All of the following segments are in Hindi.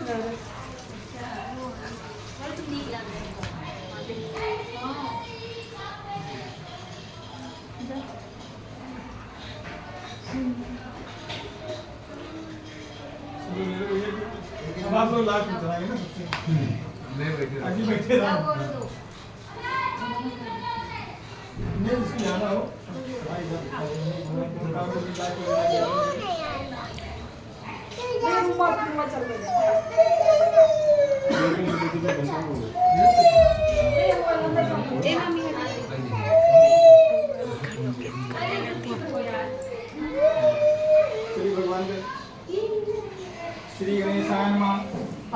अब आप लोग लास्ट में चलाएंगे ना सबसे आगे बैठे रहो नहीं उसकी जाना हो भाई श्री भगवान श्री गणेशाय नमः।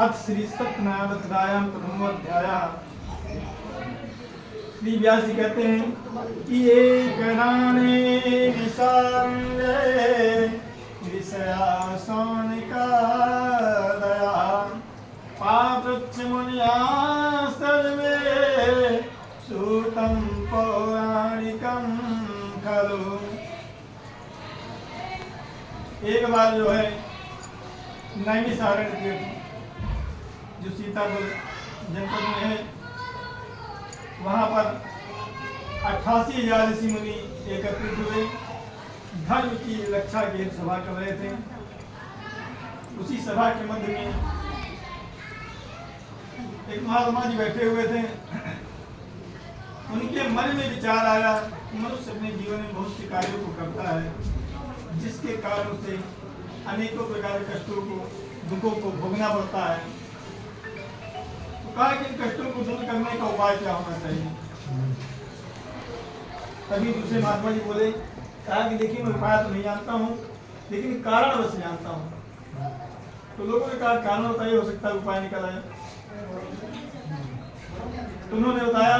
अथ श्री सत्यनारायण प्रथमोध्यायः। श्री व्यास जी कहते हैं कि एक राणे निशांगे विषयासनिका दया पावृक्ष मुनिया सर्वे सूतं पौराणिकं खलु। एक बार जो है नैमिषारण्य तीर्थ जो सीतापुर जनपद में है वहाँ पर 88,000 ऋषि मुनि एकत्रित हुए धर्म की रक्षा के सभा कर रहे थे। उसी सभा के मध्य में एक महात्मा जी बैठे हुए थे। उनके मन में विचार आया मनुष्य अपने जीवन में बहुत से कार्यों को करता है जिसके कारण से अनेकों प्रकार के कष्टों को दुखों को भोगना पड़ता है। तो कहा कि इन कष्टों को दूर करने का उपाय क्या होना चाहिए। तभी दूसरे महात्मा जी बोले कहा कि देखिए मैं उपाय तो नहीं जानता हूँ लेकिन कारण अवश्य जानता हूँ। तो लोगों ने कहा कारण बताइए हो सकता है उपाय निकल आए। तो उन्होंने बताया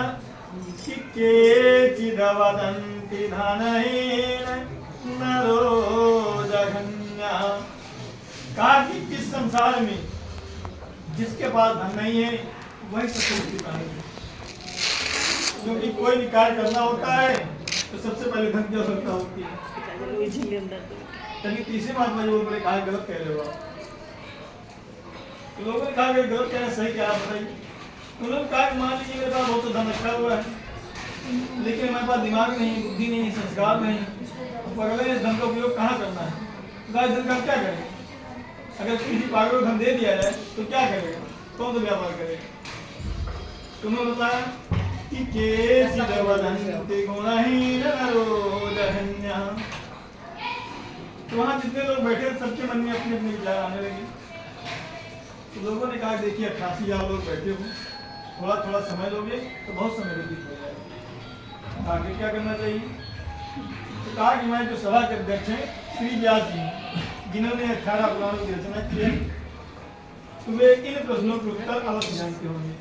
कि केचिदवदन्ति धनहीन नरो जघन्या। कहा कि किस संसार में जिसके पास धन नहीं है वही सबसे प्राणी है। क्योंकि कोई भी कार्य करना होता है तो सबसे पहले धन की आवश्यकता होती है। तभी तीसरे महात्मा जी बोले कहा गलत कह रहे हो आप। तो लोगों ने कहा कि गलत कहना सही क्या आप बताइए। उन्होंने कहा कि मान लीजिए मेरे पास बहुत धन रखा हुआ है लेकिन मेरे पास दिमाग नहीं बुद्धि नहीं संस्कार नहीं पगले धन का उपयोग कहाँ करना है। धन का क्या करेगा। अगर किसी पागल को धन दे दिया जाए तो क्या करेगा कौन सा व्यापार करेगा। उन्होंने बताया कि तो वहाँ जितने लोग बैठे सबके मन में अपने अपने विचार आने लगे। तो लोगों ने कहा देखिए 88,000 लोग बैठे हो थोड़ा थोड़ा समय लोगे तो बहुत समय व्यतीत हो जाएगा। आगे क्या करना चाहिए। तो कहा कि मैं जो सभा के अध्यक्ष हैं श्री व्यास जी जिन्होंने 18 पुराणों की रचना की है तो वे इन प्रश्नों के उत्तर अवश्य जानते होंगे।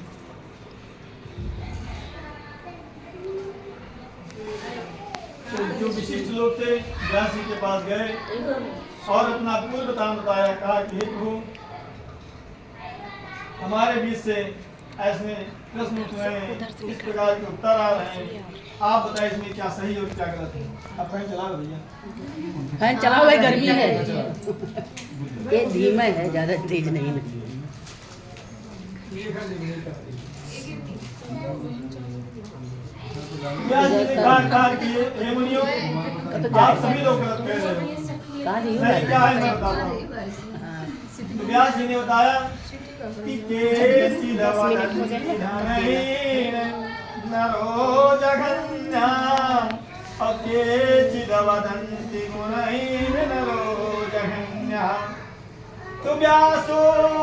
तो जो विशिष्ट लोग थे व्यास जी के पास गए और अपना पूर्व काम बताया। कहा कि हे प्रभु हमारे बीच से ऐसे प्रश्न उठ रहे हैं इस प्रकार के उत्तर आ रहे हैं आप बताइए इसमें क्या सही और क्या गलत है। अब फैन चला लो भैया। फैन चलाओ भाई गर्मी है ये धीमा है ज्यादा तेज नहीं है। कहा कि हे मुनियों आप सभी लोग गलत कह रहे हो सही क्या है मैं बताता हूँ। तो व्यास जी ने बताया कि नरो जघन्या केचिदवदन्ति गुणहीन नरो जघन्या। तो व्यासो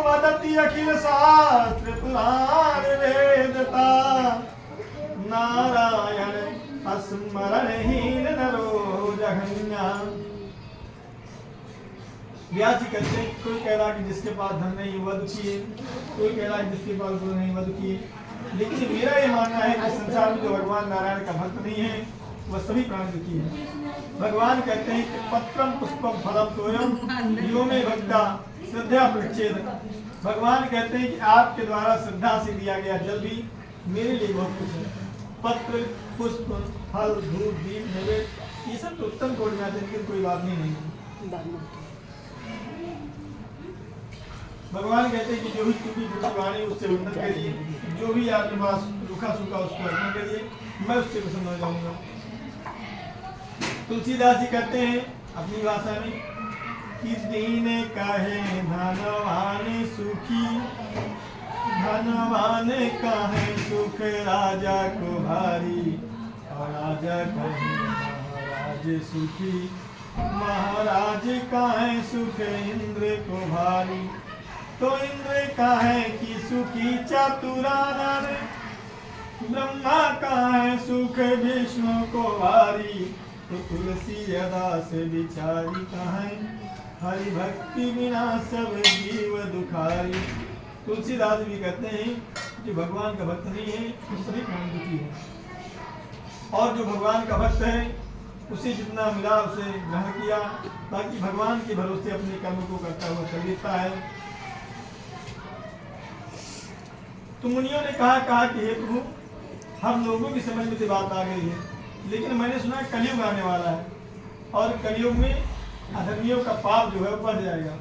वदति अखिल शास्त्र पुराण वेदता नारायण स्मरणहीन नरो जघन्या। व्यास जी कहते हैं कोई कह रहा कि जिसके पास धन नहीं वह दुखी है कोई कह रहा है जिसके पास गुण नहीं वह दुखी है। लेकिन मेरा ये मानना है कि संसार में जो भगवान नारायण का भक्त नहीं है वह सभी प्राणी दुखी है। भगवान कहते हैं कि पत्रम पुष्पम फलम तोयम यो में भक्ता श्रद्धा प्रच्छेद। भगवान कहते हैं कि आपके द्वारा श्रद्धा से दिया गया जल भी मेरे लिए बहुत कुछ है। पत्र पुष्प फल धूप दीप नैवेद्य ये सब तो उत्तम कोटि में आते हैं लेकिन कोई बात नहीं है। भगवान कहते हैं कि जो भी टूटी फूटी वाणी उससे वर्णन करिए, जो भी आपके पास रूखा सूखा उसको अर्पण करिए, मैं उससे प्रसन्न हो जाऊंगा। तुलसीदास जी कहते हैं अपनी भाषा में कि दीन काहे धनवान सुखी, धनवान काहे सुख राजा को भारी, और राजा कहे महाराज सुखी, महाराज काहे सुख इंद्र को भारी। तो इंद्र काहे की सुखी चतुरानन, ब्रह्मा काहे सुख विष्णु को भारी। तो तुलसी अदा से बिचारी काहे, हरि भक्ति बिना सब जीव दुखारी। तुलसीदास भी कहते हैं कि भगवान का भक्त नहीं है तो सभी प्राणी दुखी है, और जो भगवान का भक्त है उसे जितना मिला उसे ग्रहण किया, बाकी भगवान के भरोसे अपने कर्म को करता हुआ चल देता है। तो मुनियों ने कहा कि हे प्रभु, हम लोगों की समझ में से बात आ गई है, लेकिन मैंने सुना कलयुग आने वाला है, और कलयुग में अधर्मियों का पाप जो है वो बढ़ जाएगा।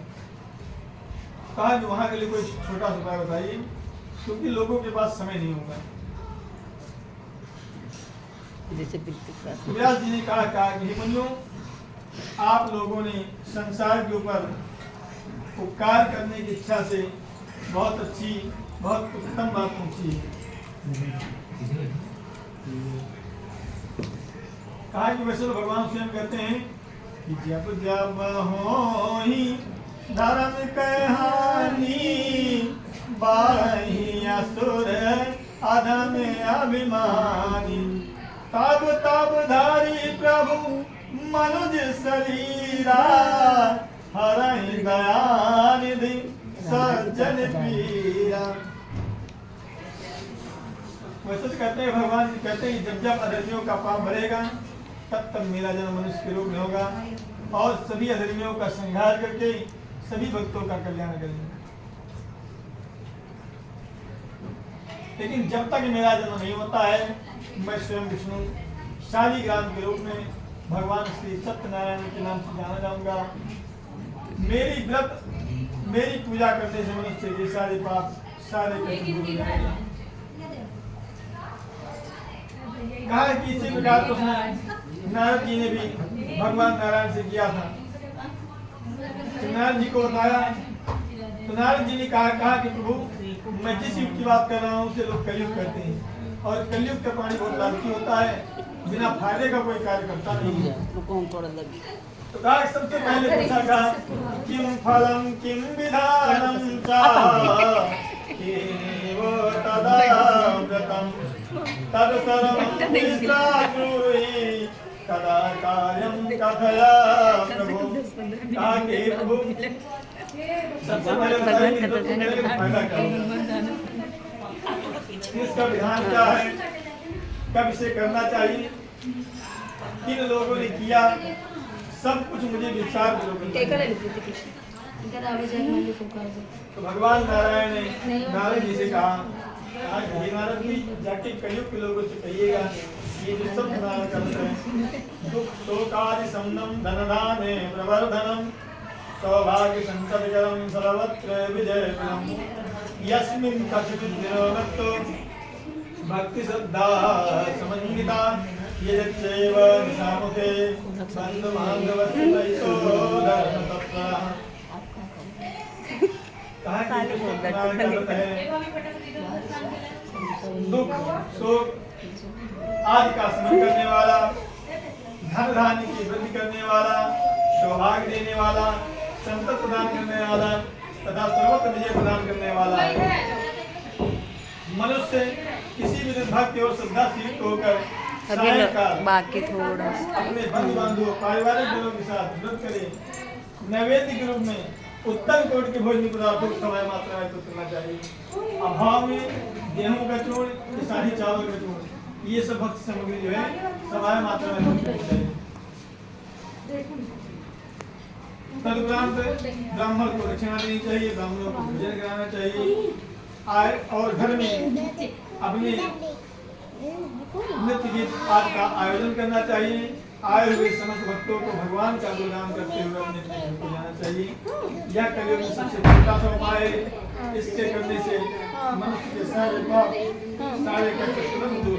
कहा कि वहां के लिए कोई छोटा सा उपाय बताइए, क्योंकि लोगों के पास समय नहीं होगा। व्यास जी ने कहा कि मुनियों, आप लोगों ने संसार के ऊपर उपकार करने की इच्छा से बहुत अच्छी, बहुत उत्तम बात पूछी है। कहा कि वैसे तो भगवान स्वयं कहते हैं कि जब जब होई धर्म कहानी, बारही असुर अधम अभिमानी, तब तब धारी प्रभु मनुज शरीरा, हरहि दयानिधि सज्जन पीरा। वैसे तो कहते हैं भगवान कहते हैं जब जब अधर्मियों का पाप बढ़ेगा तब तब मेरा जन्म मनुष्य के रूप में होगा, और सभी अधर्मियों का संहार करके सभी भक्तों का कल्याण करेंगे। लेकिन जब तक मेरा जन्म नहीं होता है, मैं स्वयं विष्णु शालिग्राम के रूप में भगवान श्री सत्यनारायण के नाम से जाना जाऊंगा। मेरी व्रत, मेरी पूजा करने से मनुष्य के सारे पाप, सारे कष्ट दूर हो जाएंगे। कहा कि इसी प्रकार तो नारद जी ने भी भगवान नारायण से किया था। तो नारद जी को बताया, तो नारद जी ने कहा कि प्रभु, मैं जिस युग की बात कर रहा हूँ उसे लोग कलयुग करते हैं, और कलयुग का पानी बहुत लालची होता है, बिना फायदे का कोई कार्य करता नहीं है। तो कहा सबसे पहले पूछा, कहा किम फलम किम विधानम चा, केवो तदाव्रतम तद सर्वं विश्राकुर्हि, कदा कार्यं कथया प्रभु। कहा कि प्रभु, सबसे पहले बताइए कि फायदा क्या होगा, इसका विधान क्या है, कब इसे करना चाहिए, किन लोगों ने किया, सब कुछ मुझे विचार तो भगवान नारायण ने नारद जी से कहा कि नारद जी, जाके कलयुग के लोगों से कहिएगा ये जो सब प्रदान करते हैं, दुख शोकादि समनम धनधाने प्रवर्धनम, सौभाग्य संकटकरम सर्वत्र विजयकरम, यस्मिन् कश्चित् निरोगतो भक्ति श्रद्धा समन्विता, यच्चैव निशामुखे बन्धुबान्धवस्तुतो धर्मतत्त्वः। कहा कि जो सत्यनारायण का व्रत है, दुख शोक आदि का शमन करने वाला, धन धान्य की वृद्धि करने वाला, सौभाग्य देने वाला, संपत्ति प्रदान करने वाला तथा सर्वत्र विजय प्रदान करने वाला है। मनुष्य किसी भी भक्ति और श्रद्धा से युक्त होकर बाकी थोड़ा अपने बंधु बांधवों पारिवारिक जनों के साथ व्रत करे, नैवेद्य के रूप में उत्तम कोटि के भोजन पदार्थों को समय मात्रा में करना चाहिए। अभाव में गेहूं का चूर्ण, साही चावल का चूर्ण, ये सब भक्ति सामग्री जो है समय मात्रा में करनी चाहिए। तदुपरांत ब्राह्मण को दक्षिणा देनी चाहिए, ब्राह्मणों को भोजन कराना चाहिए, और घर में अपने नृत्य गीत आदि का आयोजन करना चाहिए। आए हुए समस्त भक्तों को भगवान का गुणगान करते हुए अपने अपने घर को जाना चाहिए। यह कलयुग में सबसे छोटा सा उपाय है। इसके करने से मनुष्य के सारे पाप सारे कष्ट तुरंत दूर